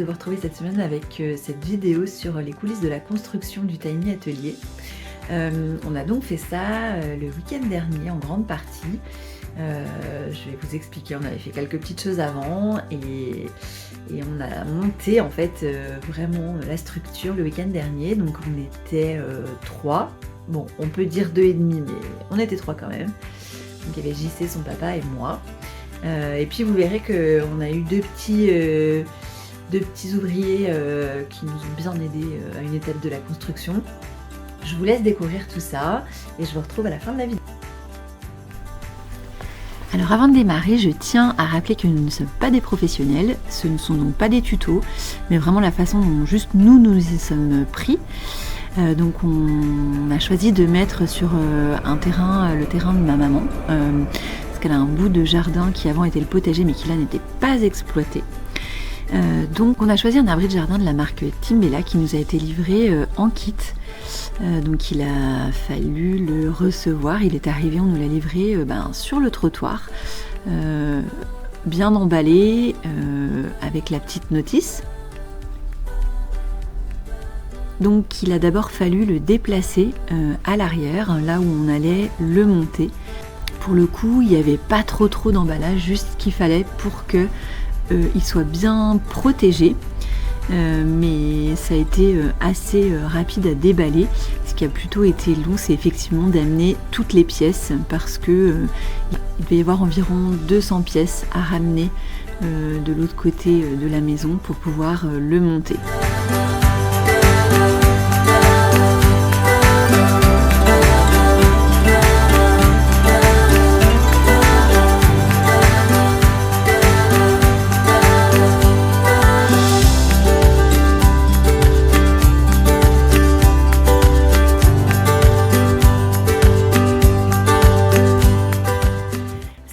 de vous retrouver cette semaine avec cette vidéo sur les coulisses de la construction du Tiny Atelier. On a donc fait ça le week-end dernier en grande partie. Je vais vous expliquer, on avait fait quelques petites choses avant et on a monté en fait vraiment la structure le week-end dernier. Donc on était 3, bon on peut dire 2 et demi mais on était 3 quand même. Donc il y avait JC, son papa et moi. Et puis vous verrez qu'on a eu deux petits ouvriers qui nous ont bien aidés à une étape de la construction. Je vous laisse découvrir tout ça et je vous retrouve à la fin de la vidéo. Alors avant de démarrer, je tiens à rappeler que nous ne sommes pas des professionnels, ce ne sont donc pas des tutos, mais vraiment la façon dont juste nous y sommes pris. Donc on a choisi de mettre sur un terrain, le terrain de ma maman, parce qu'elle a un bout de jardin qui avant était le potager mais qui là n'était pas exploité. Donc on a choisi un abri de jardin de la marque Timbella qui nous a été livré en kit. Donc il a fallu le recevoir, il est arrivé, on nous l'a livré sur le trottoir, bien emballé, avec la petite notice. Donc il a d'abord fallu le déplacer à l'arrière, là où on allait le monter. Pour le coup, il n'y avait pas trop d'emballage, juste ce qu'il fallait pour que il soit bien protégé. Mais ça a été assez rapide à déballer. Ce qui a plutôt été long, c'est effectivement d'amener toutes les pièces parce que il devait y avoir environ 200 pièces à ramener de l'autre côté de la maison pour pouvoir le monter.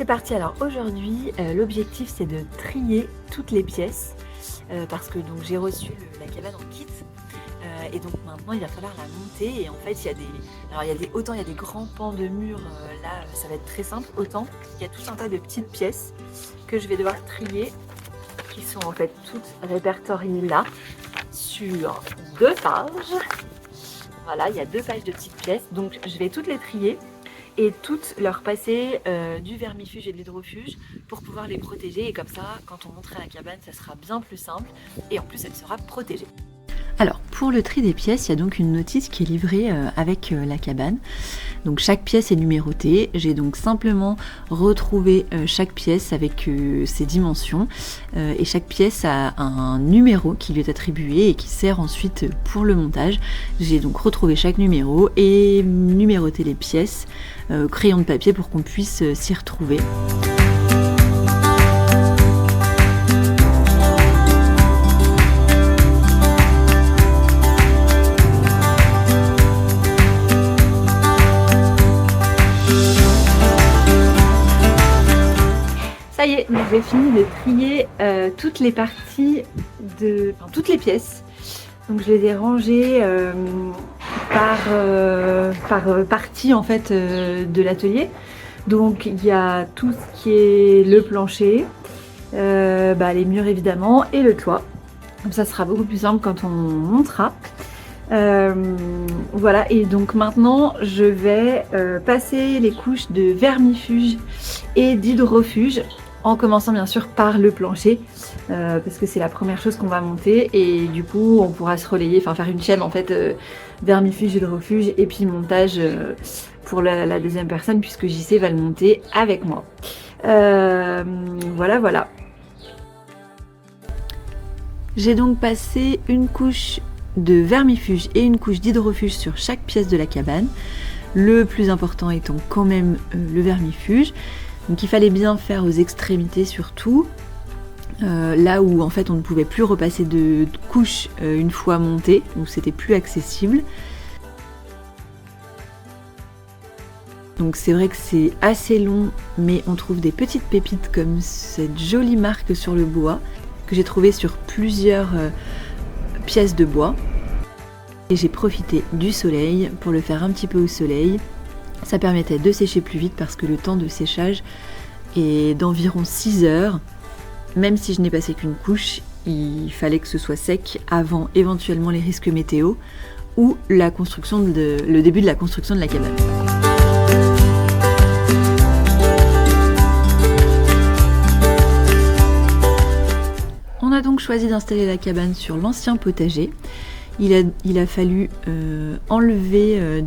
Parti. Alors aujourd'hui l'objectif c'est de trier toutes les pièces parce que donc j'ai reçu la cabane en kit et donc maintenant il va falloir la monter et en fait autant il y a des grands pans de murs là ça va être très simple, autant il y a tout un tas de petites pièces que je vais devoir trier qui sont en fait toutes répertoriées là sur 2 pages. Voilà, il y a 2 pages de petites pièces donc je vais toutes les trier et toutes leur passer du vermifuge et de l'hydrofuge pour pouvoir les protéger et comme ça quand on montera la cabane ça sera bien plus simple et en plus elle sera protégée. Alors pour le tri des pièces, il y a donc une notice qui est livrée avec la cabane. Donc chaque pièce est numérotée. J'ai donc simplement retrouvé chaque pièce avec ses dimensions et chaque pièce a un numéro qui lui est attribué et qui sert ensuite pour le montage. J'ai donc retrouvé chaque numéro et numéroté les pièces, crayon de papier pour qu'on puisse s'y retrouver. Ça y est, donc j'ai fini de trier toutes les parties toutes les pièces. Donc je les ai rangées par partie en fait de l'atelier. Donc il y a tout ce qui est le plancher, les murs évidemment et le toit. Comme ça sera beaucoup plus simple quand on montera. Voilà, et donc maintenant je vais passer les couches de vermifuge et d'hydrofuge en commençant bien sûr par le plancher parce que c'est la première chose qu'on va monter et du coup on pourra se relayer, faire une chaîne en fait vermifuge, hydrofuge et puis montage pour la deuxième personne puisque JC va le monter avec moi. Voilà. J'ai donc passé une couche de vermifuge et une couche d'hydrofuge sur chaque pièce de la cabane. Le plus important étant quand même le vermifuge. Donc il fallait bien faire aux extrémités surtout, là où en fait on ne pouvait plus repasser de couches une fois montée, où c'était plus accessible. Donc c'est vrai que c'est assez long, mais on trouve des petites pépites comme cette jolie marque sur le bois, que j'ai trouvé sur plusieurs pièces de bois. Et j'ai profité du soleil pour le faire un petit peu au soleil. Ça permettait de sécher plus vite parce que le temps de séchage est d'environ 6 heures. Même si je n'ai passé qu'une couche, il fallait que ce soit sec avant éventuellement les risques météo ou le début de la construction de la cabane. On a donc choisi d'installer la cabane sur l'ancien potager. Il a fallu enlever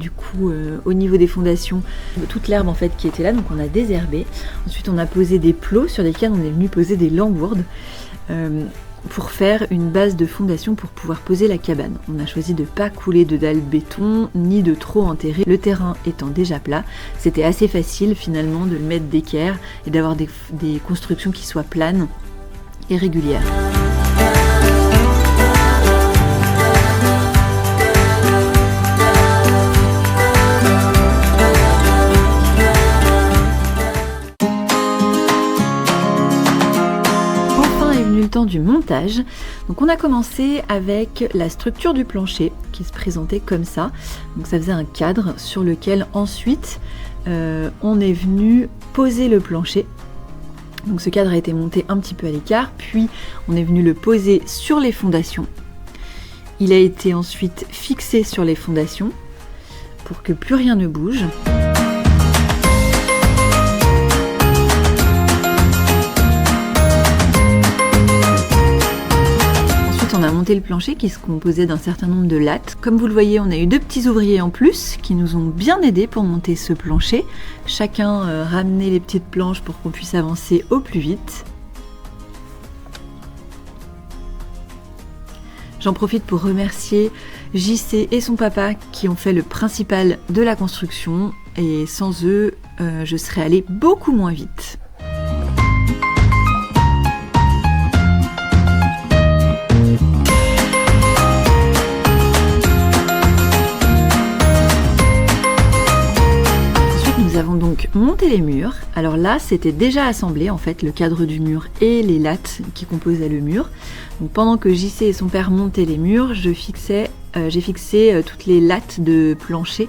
au niveau des fondations toute l'herbe en fait qui était là, donc on a désherbé. Ensuite on a posé des plots sur lesquels on est venu poser des lambourdes pour faire une base de fondation pour pouvoir poser la cabane. On a choisi de ne pas couler de dalles béton ni de trop enterrer. Le terrain étant déjà plat, c'était assez facile finalement de le mettre d'équerre et d'avoir des constructions qui soient planes et régulières. Le temps du montage. Donc on a commencé avec la structure du plancher qui se présentait comme ça. Donc ça faisait un cadre sur lequel ensuite on est venu poser le plancher. Donc ce cadre a été monté un petit peu à l'écart, puis on est venu le poser sur les fondations. Il a été ensuite fixé sur les fondations pour que plus rien ne bouge. On a monté le plancher qui se composait d'un certain nombre de lattes. Comme vous le voyez, on a eu 2 petits ouvriers en plus qui nous ont bien aidés pour monter ce plancher. Chacun ramenait les petites planches pour qu'on puisse avancer au plus vite. J'en profite pour remercier JC et son papa qui ont fait le principal de la construction et sans eux, je serais allée beaucoup moins vite. Nous avons donc monté les murs. Alors là, c'était déjà assemblé en fait, le cadre du mur et les lattes qui composaient le mur. Donc pendant que JC et son père montaient les murs, j'ai fixé toutes les lattes de plancher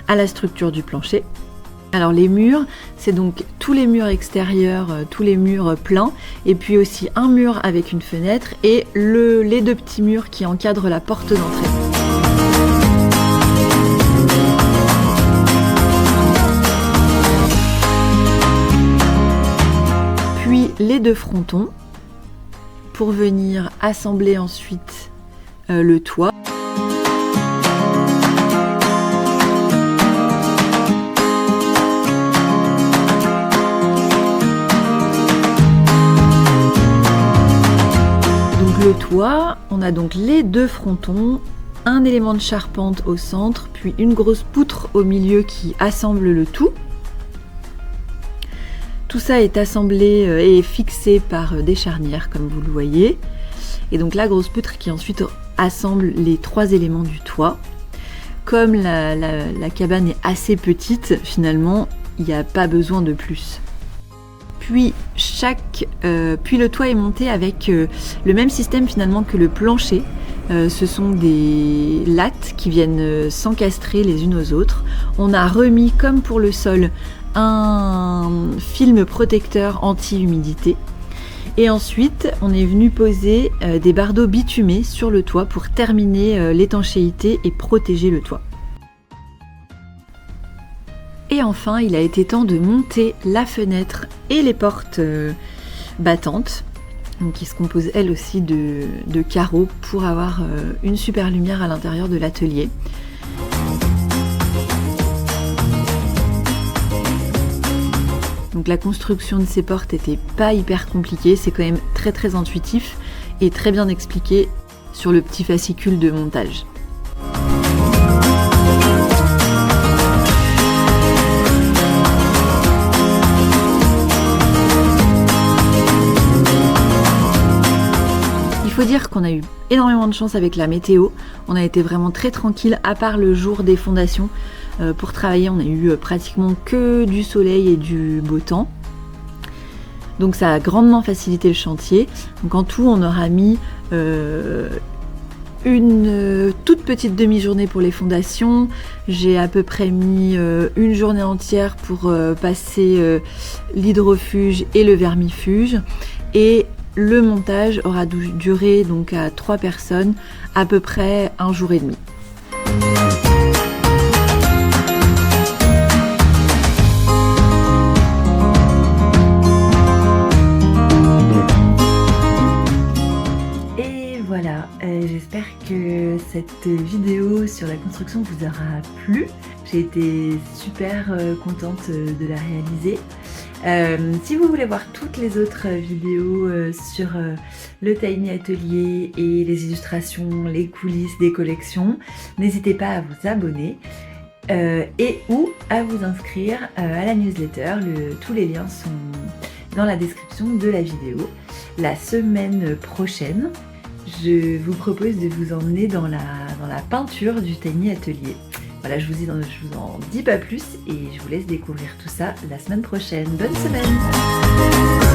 à la structure du plancher. Alors les murs, c'est donc tous les murs extérieurs, tous les murs pleins, et puis aussi un mur avec une fenêtre et les 2 petits murs qui encadrent la porte d'entrée. Les 2 frontons pour venir assembler ensuite le toit. Donc le toit, on a donc les 2 frontons, un élément de charpente au centre, puis une grosse poutre au milieu qui assemble le tout. Tout ça est assemblé et fixé par des charnières comme vous le voyez. Et donc la grosse poutre qui ensuite assemble les 3 éléments du toit. Comme la cabane est assez petite, finalement, il n'y a pas besoin de plus. Puis le toit est monté avec le même système finalement que le plancher. Ce sont des lattes qui viennent s'encastrer les unes aux autres. On a remis, comme pour le sol, un film protecteur anti-humidité et ensuite on est venu poser des bardeaux bitumés sur le toit pour terminer l'étanchéité et protéger le toit. Et enfin il a été temps de monter la fenêtre et les portes battantes donc qui se composent elles aussi de carreaux pour avoir une super lumière à l'intérieur de l'atelier. Donc la construction de ces portes n'était pas hyper compliquée, c'est quand même très très intuitif et très bien expliqué sur le petit fascicule de montage. Il faut dire qu'on a eu énormément de chance avec la météo, on a été vraiment très tranquille à part le jour des fondations. Pour travailler, on a eu pratiquement que du soleil et du beau temps. Donc ça a grandement facilité le chantier. Donc en tout, on aura mis une toute petite demi-journée pour les fondations. J'ai à peu près mis une journée entière pour passer l'hydrofuge et le vermifuge. Et Le montage aura duré donc à 3 personnes à peu près 1 jour et demi. Voilà, j'espère que cette vidéo sur la construction vous aura plu. J'ai été super contente de la réaliser. Si vous voulez voir toutes les autres vidéos sur le Tiny Atelier et les illustrations, les coulisses des collections, n'hésitez pas à vous abonner et ou à vous inscrire à la newsletter. Tous les liens sont dans la description de la vidéo. La semaine prochaine, je vous propose de vous emmener dans la peinture du Tiny Atelier. Voilà, je vous en dis pas plus et je vous laisse découvrir tout ça la semaine prochaine. Bonne semaine!